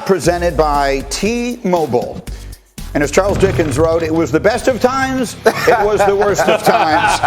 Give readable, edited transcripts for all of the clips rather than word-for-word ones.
presented by T-Mobile. And as Charles Dickens wrote, it was the best of times, it was the worst of times.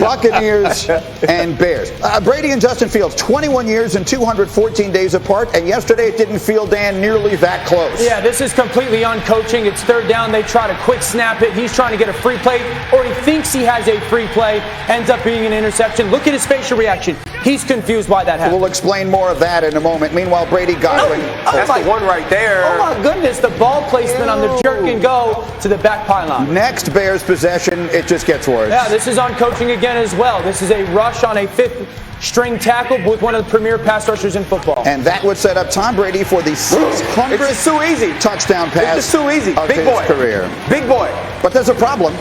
Buccaneers and Bears. Brady and Justin Fields, 21 years and 214 days apart, and yesterday it didn't feel, Dan, nearly that close. Yeah, this is completely uncoaching. It's third down. They try to quick snap it. He's trying to get a free play, or he thinks he has a free play, ends up being an interception. Look at his facial reaction. He's confused why that happened. We'll explain more of that in a moment. Meanwhile, Brady Godwin. That's the one right there. Oh, my goodness. The ball placement on the jerk and go to the back pylon. Next Bears possession, it just gets worse. Yeah, this is on coaching again as well. This is a rush on a fifth-string tackle with one of the premier pass rushers in football. And that would set up Tom Brady for the 600th It's too easy. touchdown pass It's too easy. of Big his boy. career. Big boy. But there's a problem.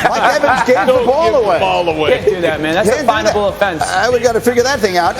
Mike Evans gave the ball away. Can't do that, man. That's a finable offense. We got to figure that thing out.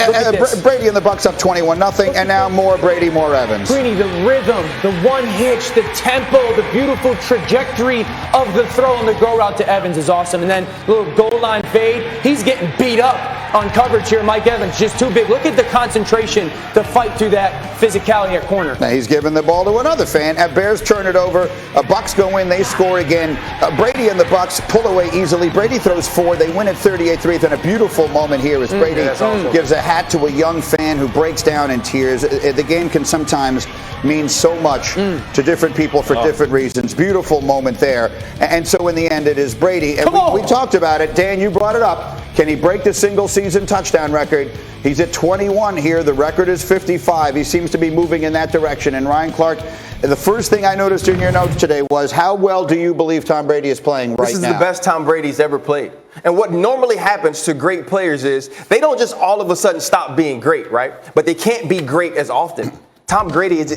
Brady and the Bucs up 21-0, and now more Brady, more Evans. Greeny, the rhythm, the one hitch, the tempo, the beautiful trajectory of the throw and the go route to Evans is awesome. And then little goal line fade. He's getting beat up on coverage here. Mike Evans just too big. Look at the concentration to fight through that physicality at corner. Now he's giving the ball to another fan. Bears turn it over. Bucs go in. They score again. Brady and the Bucs pull away easily. Brady throws 4. They win at 38-3. And a beautiful moment here as Brady gives a hat to a young fan who breaks down in tears. The game can sometimes mean so much to different people for different reasons. Beautiful moment there. And so in the end, it is Brady. And we talked about it. Dan, you brought it up. Can he break the single-season touchdown record? He's at 21 here. The record is 55. He seems to be moving in that direction. And Ryan Clark, the first thing I noticed in your notes today was how well do you believe Tom Brady is playing right now? This is the best Tom Brady's ever played. And what normally happens to great players is they don't just all of a sudden stop being great, right? But they can't be great as often. Tom Brady is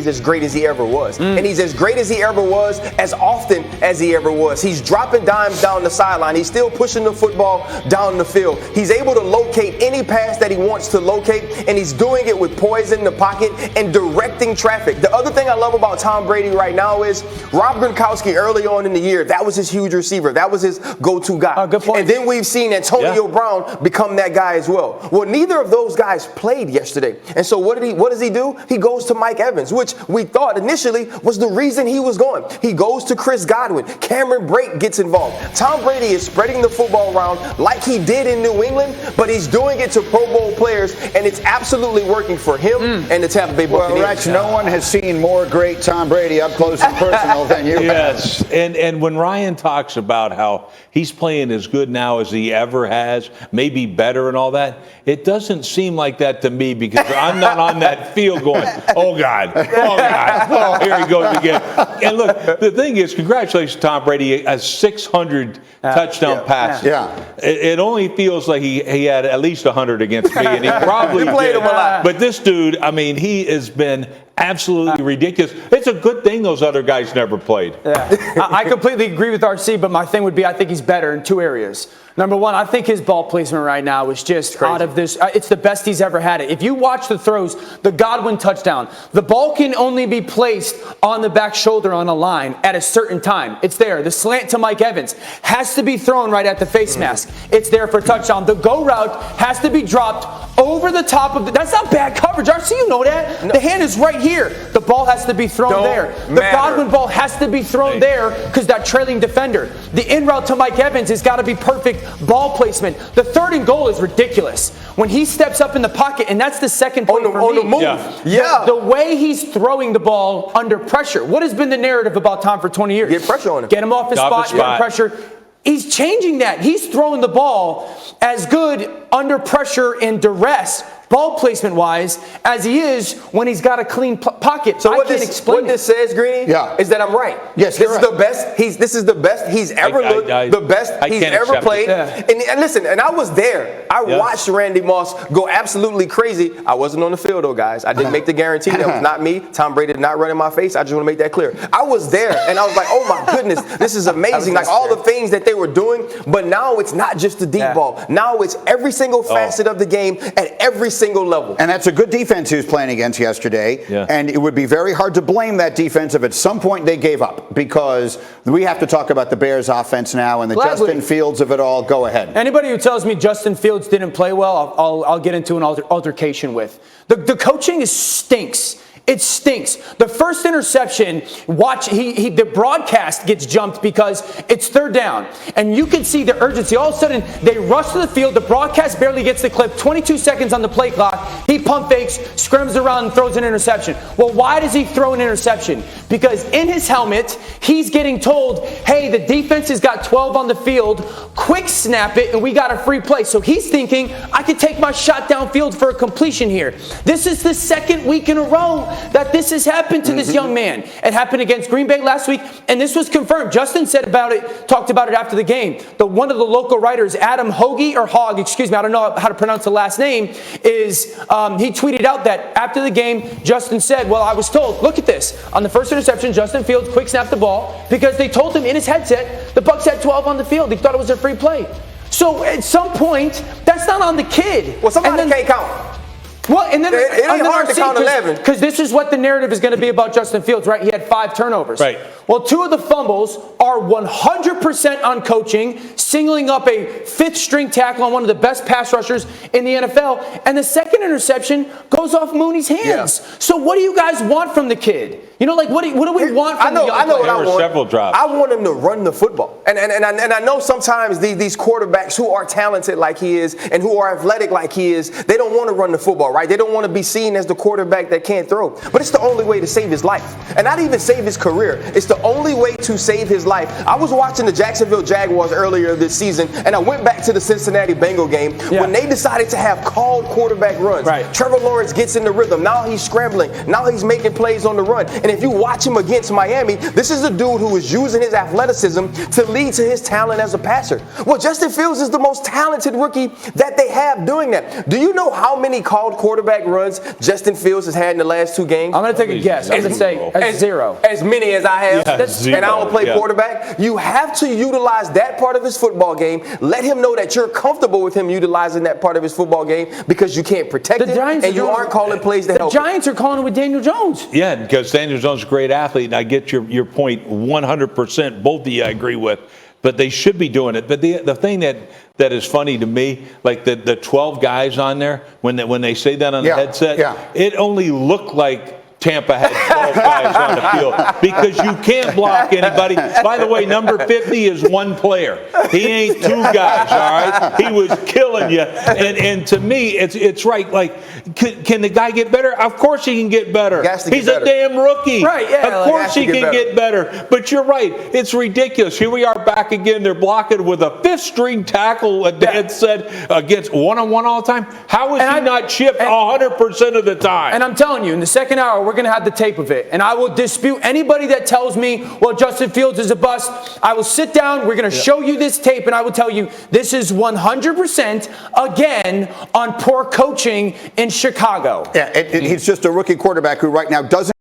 as great as he ever was. And he's as great as he ever was as often as he ever was. He's dropping dimes down the sideline. He's still pushing the football down the field. He's able to locate any pass that he wants to locate, and he's doing it with poise in the pocket and directing traffic. The other thing I love about Tom Brady right now is Rob Gronkowski early on in the year, that was his huge receiver. That was his go-to guy. Good point. And then we've seen Antonio Brown become that guy as well. Well, neither of those guys played yesterday. And so what does he do? He goes to Mike Evans, which we thought initially was the reason he was going. He goes to Chris Godwin. Cameron Brate gets involved. Tom Brady is spreading the football around like he did in New England, but he's doing it to Pro Bowl players, and it's absolutely working for him and the Tampa Bay Buccaneers. Well, Rex, no one has seen more great Tom Brady up close and personal than you. Yes, and when Ryan talks about how he's playing as good now as he ever has, maybe better and all that, it doesn't seem like that to me because I'm not on that field going, oh, God. Oh, God. Oh, here he goes again. And look, the thing is, congratulations, Tom Brady, a 600 touchdown pass. Yeah. It only feels like he had at least 100 against me, and he probably played him a lot. But this dude, I mean, he has been absolutely ridiculous. It's a good thing those other guys never played. Yeah. I completely agree with RC, but my thing would be I think he's better in two areas. Number one, I think his ball placement right now is just out of this. It's the best he's ever had it. If you watch the throws, the Godwin touchdown, the ball can only be placed on the back shoulder on a line at a certain time. It's there. The slant to Mike Evans has to be thrown right at the face mask. It's there for a touchdown. The go route has to be dropped over the top of that's not bad coverage. RC, you know that. No. The hand is right here. The ball has to be thrown there. The Godwin ball has to be thrown there because that trailing defender. The in route to Mike Evans has got to be perfect ball placement. The third and goal is ridiculous. When he steps up in the pocket, and that's the second point for me. The move. The way he's throwing the ball under pressure. What has been the narrative about Tom for 20 years? Get pressure on him. Get him off his spot, get pressure. He's changing that. He's throwing the ball as good under pressure and duress, ball placement wise, as he is when he's got a clean pocket. So what this says, Greeny, is that I'm right. Yes, this is the best. This is the best he's ever looked. The best he's ever played. And listen, and I was there. I watched Randy Moss go absolutely crazy. I wasn't on the field though, guys. I didn't make the guarantee. That was not me. Tom Brady did not run in my face. I just want to make that clear. I was there, and I was like, oh my goodness, this is amazing. Like all the things that they were doing. But now it's not just the deep ball. Now it's every single facet of the game at every single level. And that's a good defense he was playing against yesterday. And it would be very hard to blame that defense if at some point they gave up, because we have to talk about the Bears offense now and the Justin Fields of it all. Go ahead. Anybody who tells me Justin Fields didn't play well, I'll get into an altercation with. The coaching stinks It stinks. The first interception, the broadcast gets jumped because it's third down. And you can see the urgency. All of a sudden, they rush to the field. The broadcast barely gets the clip. 22 seconds on the play clock. He pump fakes, scrims around, and throws an interception. Well, why does he throw an interception? Because in his helmet, he's getting told, hey, the defense has got 12 on the field. Quick snap it, and we got a free play. So he's thinking, I can take my shot downfield for a completion here. This is the second week in a row that this has happened to this young man. It happened against Green Bay last week, and this was confirmed. Justin talked about it after the game. One of the local writers, Adam Hoagie, or Hogg, excuse me, I don't know how to pronounce the last name, he tweeted out that after the game, Justin said, well, I was told, look at this. On the first interception, Justin Fields quick snapped the ball because they told him in his headset the Bucs had 12 on the field. He thought it was a free play. So at some point, that's not on the kid. Well, somebody can't count. Well, and then it ain't hard to count 11. Because this is what the narrative is going to be about Justin Fields, right? He had 5 turnovers. Right. Well, 2 of the fumbles are 100% on coaching, singling up a 5th-string tackle on one of the best pass rushers in the NFL, and the second interception goes off Mooney's hands. Yeah. So what do you guys want from the kid? You know, like what do we want from the young player? I know what I want. Several drops. I want him to run the football. And I know sometimes these quarterbacks who are talented like he is and who are athletic like he is, they don't want to run the football, right? They don't want to be seen as the quarterback that can't throw. But it's the only way to save his life. And not even save his career. It's the only way to save his life. I was watching the Jacksonville Jaguars earlier this season, and I went back to the Cincinnati Bengal game when they decided to have called quarterback runs. Right. Trevor Lawrence gets in the rhythm. Now he's scrambling. Now he's making plays on the run. And if you watch him against Miami, this is a dude who is using his athleticism to lead to his talent as a passer. Well, Justin Fields is the most talented rookie that they have doing that. Do you know how many called quarterback runs Justin Fields has had in the last 2 games? I'm going to take a guess. I'm going to say 0. As many as I have. Yeah, zero. And I don't play quarterback. You have to utilize that part of his football game. Let him know that you're comfortable with him utilizing that part of his football game because you can't protect him and you aren't calling plays to help him. The Giants are calling it with Daniel Jones. Yeah, because Daniel Jones is a great athlete, and I get your point 100%. Both of you I agree with. But they should be doing it. But the thing that is funny to me, like the 12 guys on there, when they say that on the headset, it only looked like Tampa had 12 guys on the field because you can't block anybody. By the way, number 50 is one player. He ain't 2 guys, all right? He was killing you. And to me, it's right. Like, can the guy get better? Of course he can get better. He's a damn rookie. Right, yeah. Of course he can get better. But you're right. It's ridiculous. Here we are back again. They're blocking with a 5th-string tackle headset against one-on-one all the time. How is he not chipped 100% of the time? And I'm telling you, in the second hour, we're going to have the tape of it. And I will dispute anybody that tells me, well, Justin Fields is a bust. I will sit down, we're going to show you this tape, and I will tell you this is 100% again on poor coaching in Chicago. Yeah, he's just a rookie quarterback who right now doesn't